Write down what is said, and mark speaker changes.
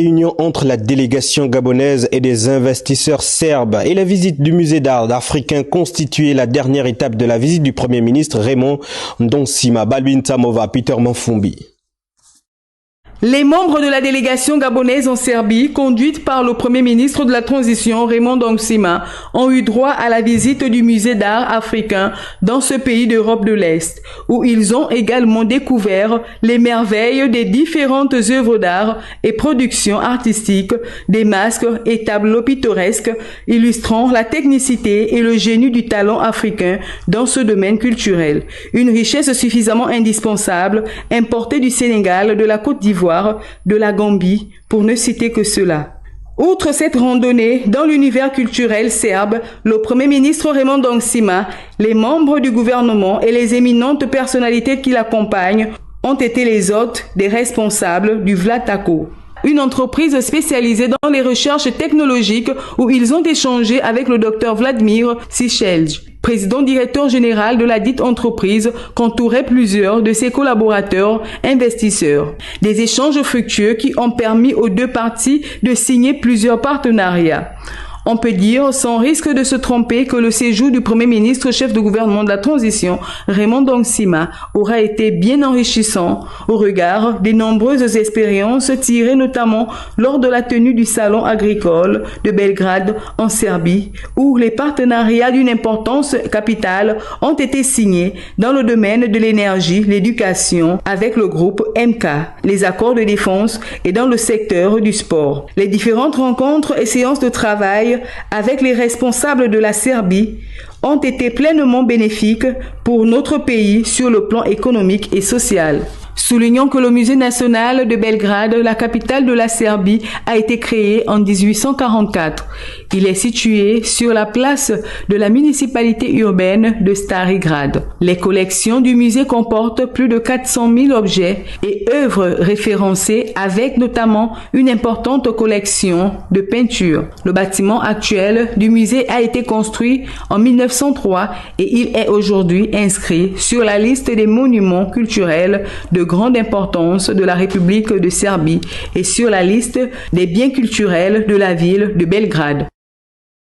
Speaker 1: réunion entre la délégation gabonaise et des investisseurs serbes et la visite du musée d'art africain constituait la dernière étape de la visite du Premier ministre Raymond Ndonsima. Balbin Tamova, Peter Manfumbi.
Speaker 2: Les membres de la délégation gabonaise en Serbie, conduite par le Premier ministre de la Transition, Raymond Ndonsima, ont eu droit à la visite du musée d'art africain dans ce pays d'Europe de l'Est, où ils ont également découvert les merveilles des différentes œuvres d'art et productions artistiques, des masques et tableaux pittoresques illustrant la technicité et le génie du talent africain dans ce domaine culturel. Une richesse suffisamment indispensable, importée du Sénégal, de la Côte d'Ivoire, de la Gambie, pour ne citer que cela. Outre cette randonnée dans l'univers culturel serbe, le Premier ministre Raymond Ndonsima, les membres du gouvernement et les éminentes personnalités qui l'accompagnent ont été les hôtes des responsables du Vlataco, une entreprise spécialisée dans les recherches technologiques où ils ont échangé avec le docteur Vladimir Sichelj, président directeur général de la dite entreprise, qu'entouraient plusieurs de ses collaborateurs investisseurs. Des échanges fructueux qui ont permis aux deux parties de signer plusieurs partenariats. On peut dire, sans risque de se tromper, que le séjour du Premier ministre chef de gouvernement de la transition, Raymond Ndonsima, aura été bien enrichissant au regard des nombreuses expériences tirées notamment lors de la tenue du Salon agricole de Belgrade en Serbie, où les partenariats d'une importance capitale ont été signés dans le domaine de l'énergie, l'éducation, avec le groupe MK, les accords de défense et dans le secteur du sport. Les différentes rencontres et séances de travail avec les responsables de la Serbie ont été pleinement bénéfiques pour notre pays sur le plan économique et social. Soulignons que le Musée national de Belgrade, la capitale de la Serbie, a été créé en 1844. Il est situé sur la place de la municipalité urbaine de Stari Grad. Les collections du musée comportent plus de 400 000 objets et œuvres référencées avec notamment une importante collection de peintures. Le bâtiment actuel du musée a été construit en 1903 et il est aujourd'hui inscrit sur la liste des monuments culturels de grande importance de la République de Serbie et sur la liste des biens culturels de la ville de Belgrade.